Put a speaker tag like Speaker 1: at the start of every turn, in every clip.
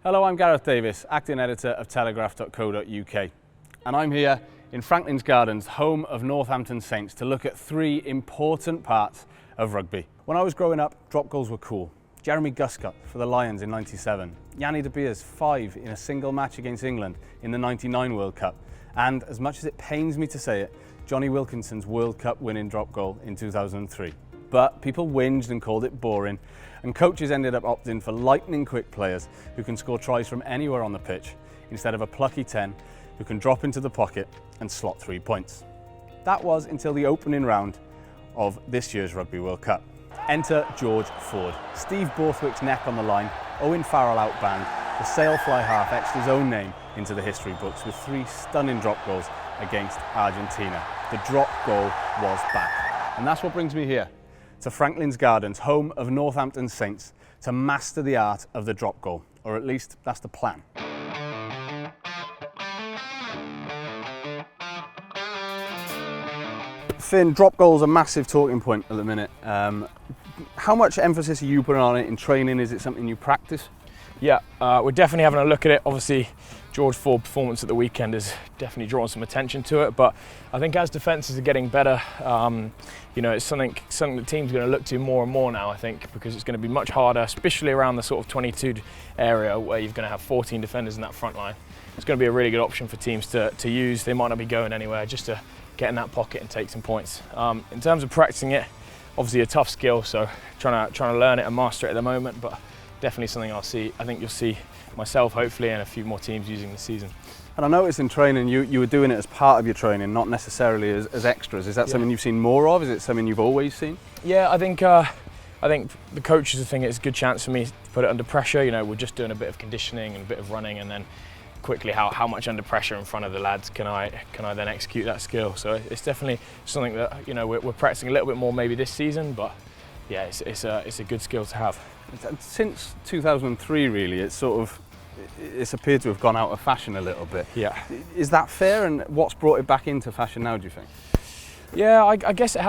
Speaker 1: Hello, I'm Gareth Davies, acting editor of Telegraph.co.uk, and I'm here in Franklin's Gardens, home of Northampton Saints, to look at three important parts of rugby. When I was growing up, drop goals were cool. Jeremy Guscott for the Lions in '97, Yanni de Beers 5 in a single match against England in the '99 World Cup, and as much as it pains me to say it, Johnny Wilkinson's World Cup winning drop goal in 2003. But people whinged and called it boring, and coaches ended up opting for lightning quick players who can score tries from anywhere on the pitch instead of a plucky 10 who can drop into the pocket and slot 3 points. That was until the opening round of this year's Rugby World Cup. Enter George Ford. Steve Borthwick's neck on the line, Owen Farrell outband, the sailfly half etched his own name into the history books with 3 stunning drop goals against Argentina. The drop goal was back. And that's what brings me here, to Franklin's Gardens, home of Northampton Saints, to master the art of the drop goal, or at least that's the plan. Finn, drop goal's a massive talking point at the minute. How much emphasis are you putting on it in training? Is it something you practice?
Speaker 2: Yeah, we're definitely having a look at it. Obviously, George Ford's performance at the weekend has definitely drawn some attention to it, but I think as defences are getting better, it's something the team's going to look to more and more now, I think, because it's going to be much harder, especially around the sort of 22 area where you're going to have 14 defenders in that front line. It's going to be a really good option for teams to use. They might not be going anywhere, just to get in that pocket and take some points. In terms of practicing it, obviously a tough skill, so trying to learn it and master it at the moment, but definitely something I think you'll see myself, hopefully, and a few more teams using this season.
Speaker 1: And I noticed in training you were doing it as part of your training, not necessarily as extras. Is that something you've seen more of? Is it something you've always seen?
Speaker 2: Yeah, I think the coaches think it's a good chance for me to put it under pressure. We're just doing a bit of conditioning and a bit of running, and then quickly how much under pressure in front of the lads can I then execute that skill. So it's definitely something that we're practicing a little bit more maybe this season, but yeah, it's a good skill to have.
Speaker 1: Since 2003, really, it's appeared to have gone out of fashion a little bit.
Speaker 2: Yeah.
Speaker 1: Is that fair? And what's brought it back into fashion now, do you think?
Speaker 2: Yeah, I guess it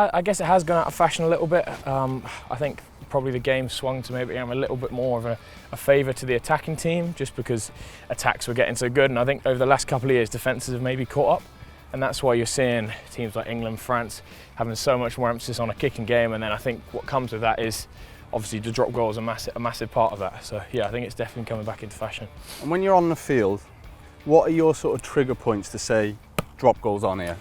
Speaker 2: has gone out of fashion a little bit. I think probably the game swung to maybe a little bit more of a favour to the attacking team, just because attacks were getting so good. And I think over the last couple of years, defences have maybe caught up. And that's why you're seeing teams like England, France having so much more emphasis on a kicking game. And then I think what comes with that is obviously the drop goal is a massive part of that. So yeah, I think it's definitely coming back into fashion.
Speaker 1: And when you're on the field, what are your sort of trigger points to say drop goals on here?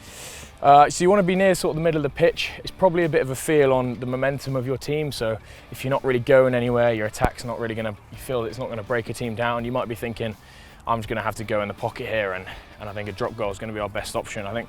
Speaker 2: So you want to be near sort of the middle of the pitch. It's probably a bit of a feel on the momentum of your team. So if you're not really going anywhere, your attack's not really you feel it's not going to break a team down, you might be thinking, I'm just going to have to go in the pocket here, and I think a drop goal is going to be our best option. I think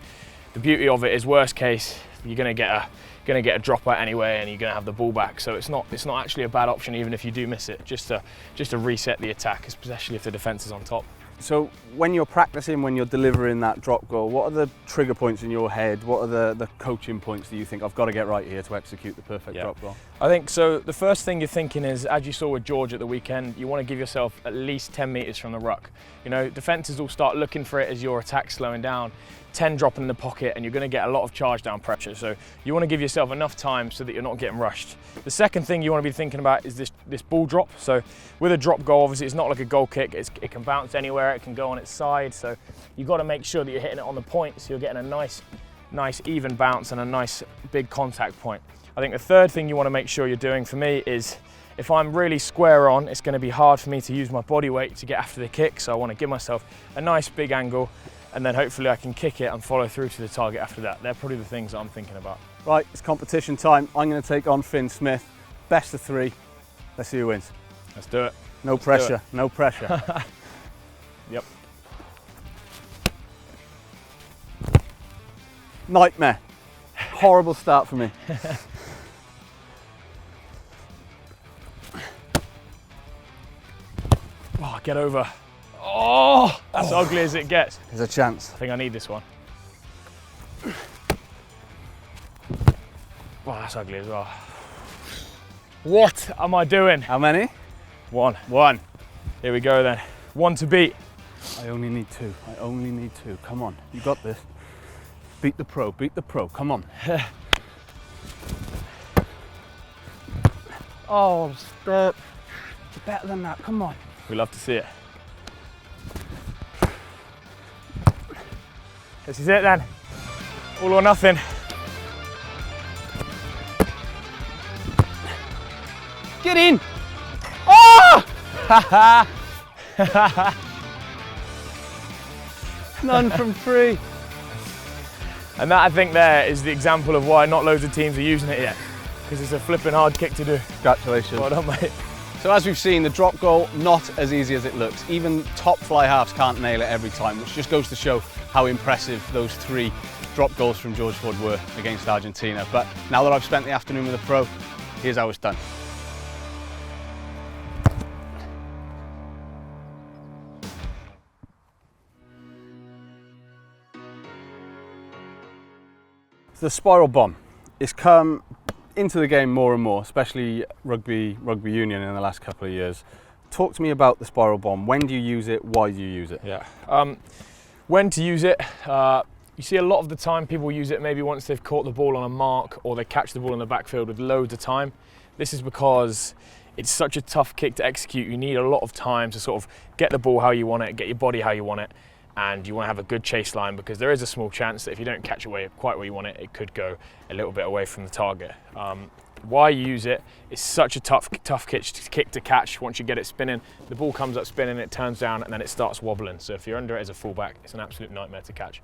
Speaker 2: the beauty of it is, worst case, you're going to get a drop out anyway, and you're going to have the ball back. So it's not actually a bad option, even if you do miss it, just to reset the attack, especially if the defence is on top.
Speaker 1: So when you're practicing, when you're delivering that drop goal, what are the trigger points in your head? What are the coaching points that you think, I've got to get right here to execute the perfect drop goal?
Speaker 2: I think so. The first thing you're thinking is, as you saw with George at the weekend, you want to give yourself at least 10 metres from the ruck. Defences will start looking for it as your attack's slowing down. 10 dropping in the pocket, and you're going to get a lot of charge down pressure. So you want to give yourself enough time so that you're not getting rushed. The second thing you want to be thinking about is this ball drop. So with a drop goal, obviously it's not like a goal kick. It can bounce anywhere. It can go on its side. So you've got to make sure that you're hitting it on the point, so you're getting a nice even bounce and a nice big contact point. I think the third thing you want to make sure you're doing, for me, is if I'm really square on, it's going to be hard for me to use my body weight to get after the kick. So I want to give myself a nice big angle, and then hopefully I can kick it and follow through to the target after that. They're probably the things that I'm thinking about.
Speaker 1: Right, it's competition time. I'm going to take on Fin Smith. Best of 3. Let's see who wins.
Speaker 2: Let's do it.
Speaker 1: No pressure, no pressure.
Speaker 2: Yep.
Speaker 1: Nightmare. Horrible start for me.
Speaker 2: Oh, get over. Oh, that's ugly as it gets.
Speaker 1: There's a chance.
Speaker 2: I think I need this one. Oh, that's ugly as well. What am I doing?
Speaker 1: How many?
Speaker 2: 1.
Speaker 1: 1.
Speaker 2: Here we go then. 1 to beat.
Speaker 1: I only need 2. I only need 2. Come on, you got this. Beat the pro, come on. Oh, stop. Better than that, come on.
Speaker 2: We love to see it. This is it then. All or nothing.
Speaker 1: Get in! Oh! None from 3.
Speaker 2: And that, I think, there is the example of why not loads of teams are using it yet, because it's a flipping hard kick to do.
Speaker 1: Congratulations.
Speaker 2: Well done, mate.
Speaker 1: So as we've seen, the drop goal, not as easy as it looks. Even top fly halves can't nail it every time, which just goes to show how impressive those 3 drop goals from George Ford were against Argentina. But now that I've spent the afternoon with a pro, here's how it's done. The spiral bomb has come into the game more and more, especially rugby union in the last couple of years. Talk to me about the spiral bomb. When do you use it? Why do you use it?
Speaker 2: Yeah. When to use it? You see a lot of the time people use it maybe once they've caught the ball on a mark or they catch the ball in the backfield with loads of time. This is because it's such a tough kick to execute. You need a lot of time to sort of get the ball how you want it, get your body how you want it, and you want to have a good chase line, because there is a small chance that if you don't catch it quite where you want it, it could go a little bit away from the target. Why you use it is such a tough kick to catch. Once you get it spinning, the ball comes up spinning, it turns down, and then it starts wobbling. So if you're under it as a fullback, it's an absolute nightmare to catch.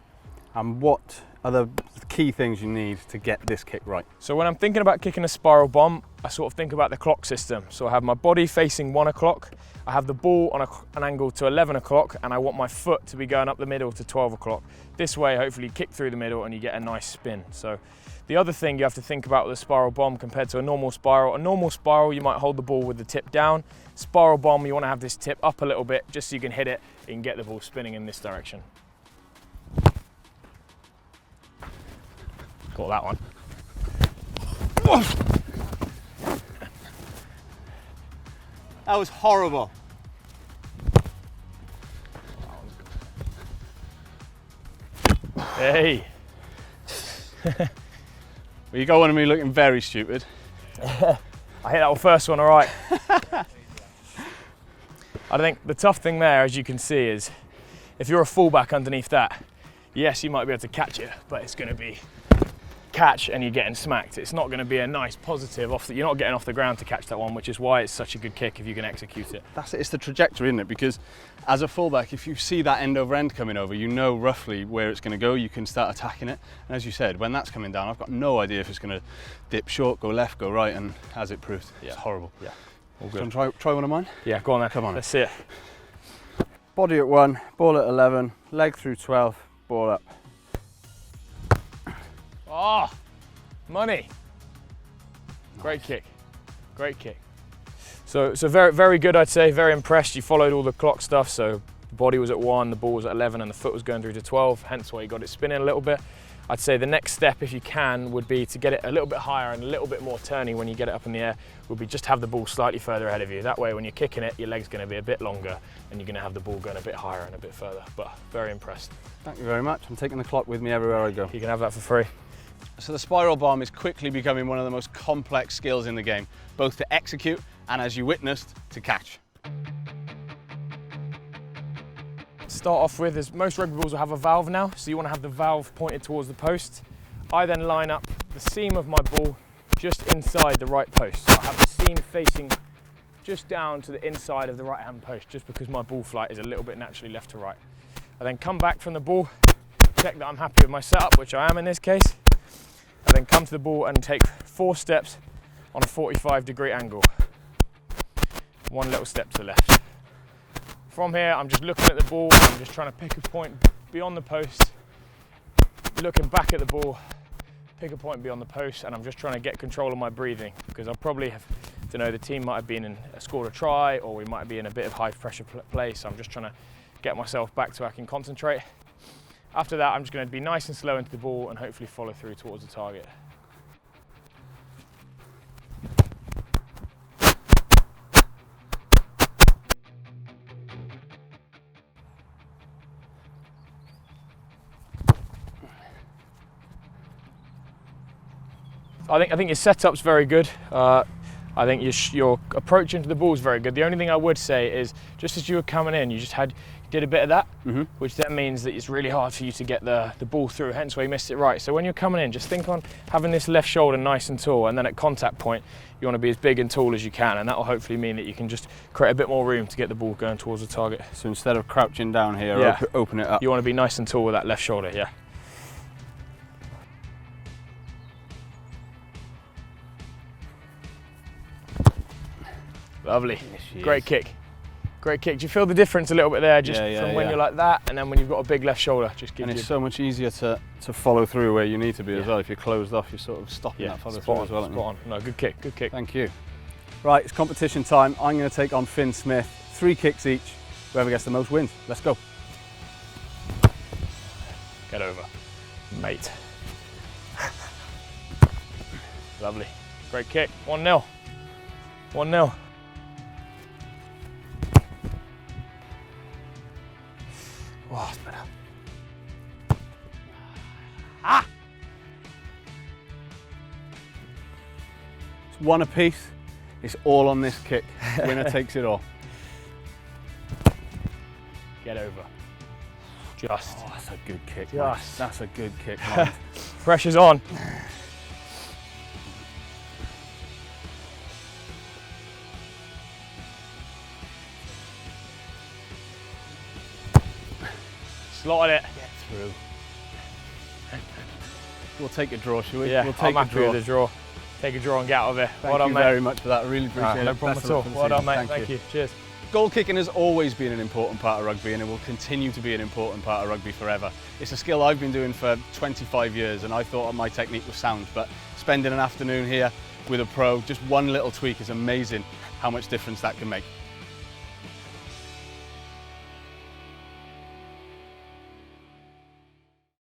Speaker 1: And what are the key things you need to get this kick right?
Speaker 2: So when I'm thinking about kicking a spiral bomb, I sort of think about the clock system. So I have my body facing 1 o'clock, I have the ball on an angle to 11 o'clock, and I want my foot to be going up the middle to 12 o'clock. This way, hopefully you kick through the middle and you get a nice spin. So the other thing you have to think about with a spiral bomb compared to a normal spiral, you might hold the ball with the tip down. Spiral bomb, you want to have this tip up a little bit just so you can hit it and get the ball spinning in this direction. Got that one.
Speaker 1: That was horrible.
Speaker 2: Hey.
Speaker 1: Well, you got one of me looking very stupid.
Speaker 2: I hit that first one all right. I think the tough thing there, as you can see, is if you're a fullback underneath that, yes, you might be able to catch it, but it's going to be catch and you're getting smacked. It's not going to be a nice positive you're not getting off the ground to catch that one, which is why it's such a good kick if you can execute it.
Speaker 1: That's it, it's the trajectory, isn't it? Because as a fullback, if you see that end over end coming over, you know roughly where it's going to go, you can start attacking it. And as you said, when that's coming down, I've got no idea if it's going to dip short, go left, go right, and as it proved, it's horrible.
Speaker 2: Yeah, all good.
Speaker 1: Do you want to try one of mine?
Speaker 2: Yeah, go on then.
Speaker 1: Come on.
Speaker 2: Let's see it.
Speaker 1: Body at 1, ball at 11, leg through 12, ball up.
Speaker 2: Oh, money. Great kick, great kick. So very, very good, I'd say, very impressed. You followed all the clock stuff, so the body was at 1, the ball was at 11, and the foot was going through to 12, hence why you got it spinning a little bit. I'd say the next step, if you can, would be to get it a little bit higher and a little bit more turny when you get it up in the air, would be just have the ball slightly further ahead of you. That way, when you're kicking it, your leg's going to be a bit longer and you're going to have the ball going a bit higher and a bit further. But very impressed.
Speaker 1: Thank you very much. I'm taking the clock with me everywhere I go.
Speaker 2: You can have that for free.
Speaker 1: So the spiral bomb is quickly becoming one of the most complex skills in the game, both to execute and, as you witnessed, to catch.
Speaker 2: Start off with is most rugby balls will have a valve now, so you want to have the valve pointed towards the post. I then line up the seam of my ball just inside the right post. So I have the seam facing just down to the inside of the right hand post, just because my ball flight is a little bit naturally left to right. I then come back from the ball, check that I'm happy with my setup, which I am in this case. I then come to the ball and take 4 steps on a 45-degree angle. 1 little step to the left. From here, I'm just looking at the ball, I'm just trying to pick a point beyond the post, looking back at the ball, pick a point beyond the post, and I'm just trying to get control of my breathing, because I probably have, the team might have been scored a try, or we might be in a bit of high pressure play, so I'm just trying to get myself back so I can concentrate. After that, I'm just going to be nice and slow into the ball and hopefully follow through towards the target. I think your setup's very good. I think your approach into the ball is very good. The only thing I would say is, just as you were coming in, you did a bit of that, which then means that it's really hard for you to get the ball through, hence why you missed it right. So when you're coming in, just think on having this left shoulder nice and tall, and then at contact point, you want to be as big and tall as you can, and that will hopefully mean that you can just create a bit more room to get the ball going towards the target.
Speaker 1: So instead of crouching down here, open it up.
Speaker 2: You want to be nice and tall with that left shoulder, yeah. Lovely, great kick. Great kick. Do you feel the difference a little bit there, just from when you're like that, and then when you've got a big left shoulder? Just gives
Speaker 1: it's so much easier to follow through where you need to be as well. If you're closed off, you're sort of stopping that follow through as well.
Speaker 2: Spot on. No, good kick, good kick.
Speaker 1: Thank you. Right, it's competition time. I'm going to take on Fin Smith. 3 kicks each. Whoever gets the most wins. Let's go.
Speaker 2: Get over, mate. Lovely. Great kick. 1-0. 1-0. Oh, it's better.
Speaker 1: It's one apiece. It's all on this kick. Winner takes it all.
Speaker 2: Get over. Just.
Speaker 1: Oh, that's a good kick.
Speaker 2: Just.
Speaker 1: That's a good kick.
Speaker 2: Pressure's on. Slotted it.
Speaker 1: Get through. We'll take a draw, shall we?
Speaker 2: Yeah,
Speaker 1: we'll take
Speaker 2: I'm happy with a draw. Take a draw and get out of here.
Speaker 1: Thank you very much for that. I really appreciate it.
Speaker 2: No problem at all. Well done, mate. Thank you. Cheers.
Speaker 1: Goal kicking has always been an important part of rugby, and it will continue to be an important part of rugby forever. It's a skill I've been doing for 25 years, and I thought my technique was sound, but spending an afternoon here with a pro, just one little tweak is amazing how much difference that can make.